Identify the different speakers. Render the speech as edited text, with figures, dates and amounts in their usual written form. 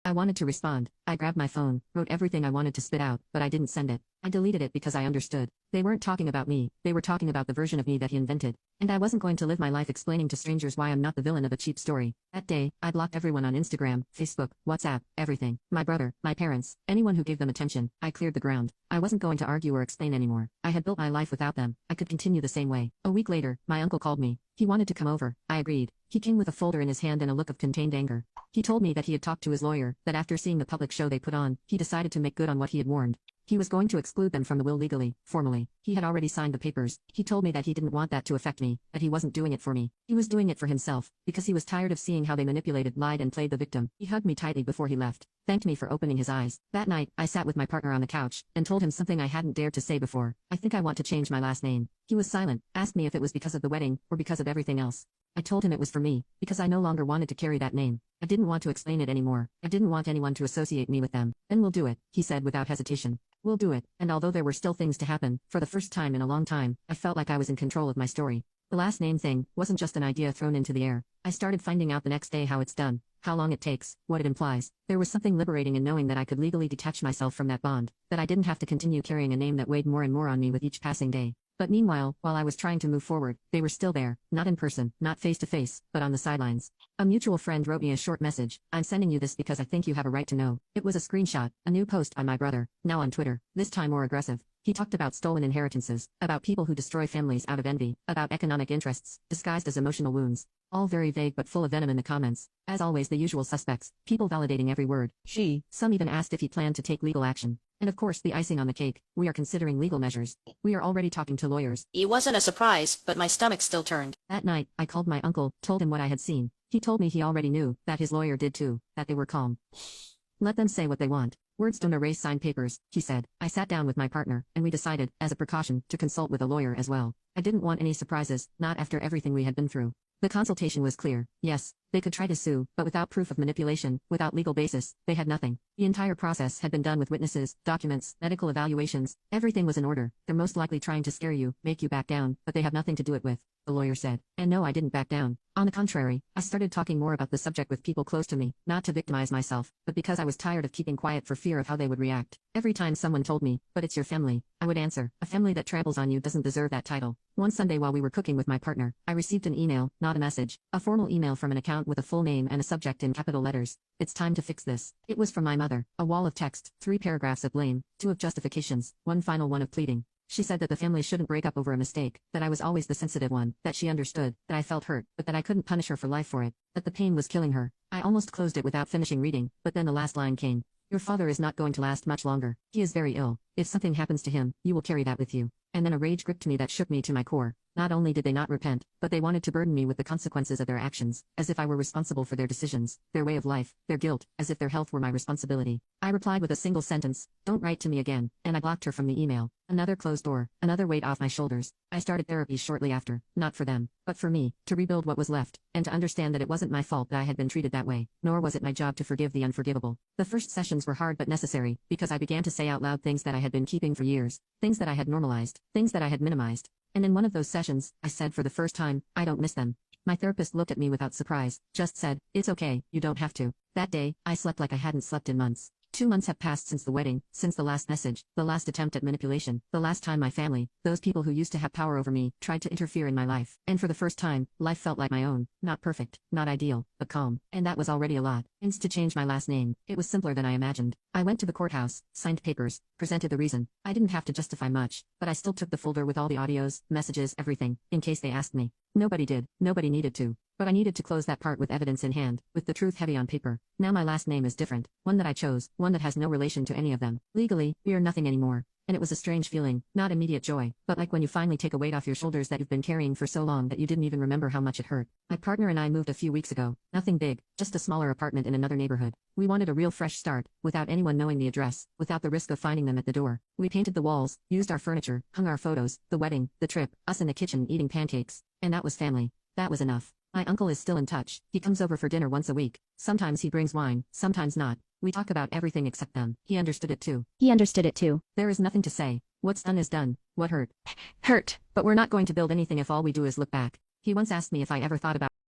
Speaker 1: I wanted to respond. I grabbed my phone, wrote everything I wanted to spit out, but I didn't send it. I deleted it because I understood. They weren't talking about me, they were talking about the version of me that he invented. And I wasn't going to live my life explaining to strangers why I'm not the villain of a cheap story. That day, I blocked everyone on Instagram, Facebook, WhatsApp, everything. My brother, my parents, anyone who gave them attention. I cleared the ground. I wasn't going to argue or explain anymore. I had built my life without them. I could continue the same way. A week later, my uncle called me. He wanted to come over. I agreed. He came with a folder in his hand and a look of contained anger. He told me that he had talked to his lawyer, that after seeing the public show they put on, he decided to make good on what he had warned. He was going to exclude them from the will legally, formally. He had already signed the papers. He told me that he didn't want that to affect me, that he wasn't doing it for me. He was doing it for himself, because he was tired of seeing how they manipulated, lied and played the victim. He hugged me tightly before he left, thanked me for opening his eyes. That night, I sat with my partner on the couch, and told him something I hadn't dared to say before. I think I want to change my last name. He was silent, asked me if it was because of the wedding, or because of everything else. I told him it was for me, because I no longer wanted to carry that name. I didn't want to explain it anymore. I didn't want anyone to associate me with them. Then we'll do it, he said without hesitation. We'll do it, and although there were still things to happen, for the first time in a long time, I felt like I was in control of my story. The last name thing wasn't just an idea thrown into the air. I started finding out the next day how it's done, how long it takes, what it implies. There was something liberating in knowing that I could legally detach myself from that bond, that I didn't have to continue carrying a name that weighed more and more on me with each passing day. But meanwhile, while I was trying to move forward, they were still there, not in person, not face to face, but on the sidelines. A mutual friend wrote me a short message. I'm sending you this because I think you have a right to know. It was a screenshot, a new post by my brother, now on Twitter, this time more aggressive. He talked about stolen inheritances, about people who destroy families out of envy, about economic interests, disguised as emotional wounds. All very vague but full of venom in the comments. As always, the usual suspects, people validating every word. Some even asked if he planned to take legal action. And of course the icing on the cake, we are considering legal measures. We are already talking to lawyers.
Speaker 2: It wasn't a surprise, but my stomach still turned.
Speaker 1: That night, I called my uncle, told him what I had seen. He told me he already knew, that his lawyer did too, that they were calm. Let them say what they want. Words don't erase signed papers, he said. I sat down with my partner, and we decided, as a precaution, to consult with a lawyer as well. I didn't want any surprises, not after everything we had been through. The consultation was clear. Yes, they could try to sue, but without proof of manipulation, without legal basis, they had nothing. The entire process had been done with witnesses, documents, medical evaluations. Everything was in order. They're most likely trying to scare you, make you back down, but they have nothing to do it with, the lawyer said. And no, I didn't back down. On the contrary, I started talking more about the subject with people close to me, not to victimize myself, but because I was tired of keeping quiet for fear of how they would react. Every time someone told me, but it's your family, I would answer, a family that tramples on you doesn't deserve that title. One Sunday while we were cooking with my partner, I received an email, not a message, a formal email from an account with a full name and a subject in capital letters. It's time to fix this. It was from my mother, a wall of text, 3 paragraphs of blame, 2 of justifications, one final one of pleading. She said that the family shouldn't break up over a mistake, that I was always the sensitive one, that she understood, that I felt hurt, but that I couldn't punish her for life for it, that the pain was killing her. I almost closed it without finishing reading, but then the last line came. Your father is not going to last much longer. He is very ill. If something happens to him, you will carry that with you. And then a rage gripped me that shook me to my core. Not only did they not repent, but they wanted to burden me with the consequences of their actions, as if I were responsible for their decisions, their way of life, their guilt, as if their health were my responsibility. I replied with a single sentence, don't write to me again, and I blocked her from the email. Another closed door, another weight off my shoulders. I started therapy shortly after, not for them, but for me, to rebuild what was left, and to understand that it wasn't my fault that I had been treated that way, nor was it my job to forgive the unforgivable. The first sessions were hard but necessary, because I began to say out loud things that I had been keeping for years, things that I had normalized, things that I had minimized. And in one of those sessions, I said for the first time, I don't miss them. My therapist looked at me without surprise, just said, it's okay, you don't have to. That day, I slept like I hadn't slept in months. 2 months have passed since the wedding, since the last message, the last attempt at manipulation, the last time my family, those people who used to have power over me, tried to interfere in my life. And for the first time, life felt like my own, not perfect, not ideal, but calm. And that was already a lot. Hence to change my last name, it was simpler than I imagined. I went to the courthouse, signed papers, presented the reason. I didn't have to justify much, but I still took the folder with all the audios, messages, everything, in case they asked me. Nobody did, nobody needed to. But I needed to close that part with evidence in hand, with the truth heavy on paper. Now my last name is different, one that I chose, one that has no relation to any of them. Legally, we are nothing anymore. And it was a strange feeling, not immediate joy, but like when you finally take a weight off your shoulders that you've been carrying for so long that you didn't even remember how much it hurt. My partner and I moved a few weeks ago. Nothing big, just a smaller apartment in another neighborhood. We wanted a real fresh start, without anyone knowing the address, without the risk of finding them at the door. We painted the walls, used our furniture, hung our photos, the wedding, the trip, us in the kitchen eating pancakes. And that was family. That was enough. My uncle is still in touch. He comes over for dinner once a week. Sometimes he brings wine, sometimes not. We talk about everything except them. He understood it too. There is nothing to say. What's done is done. What hurt? Hurt. But we're not going to build anything if all we do is look back. He once asked me if I ever thought about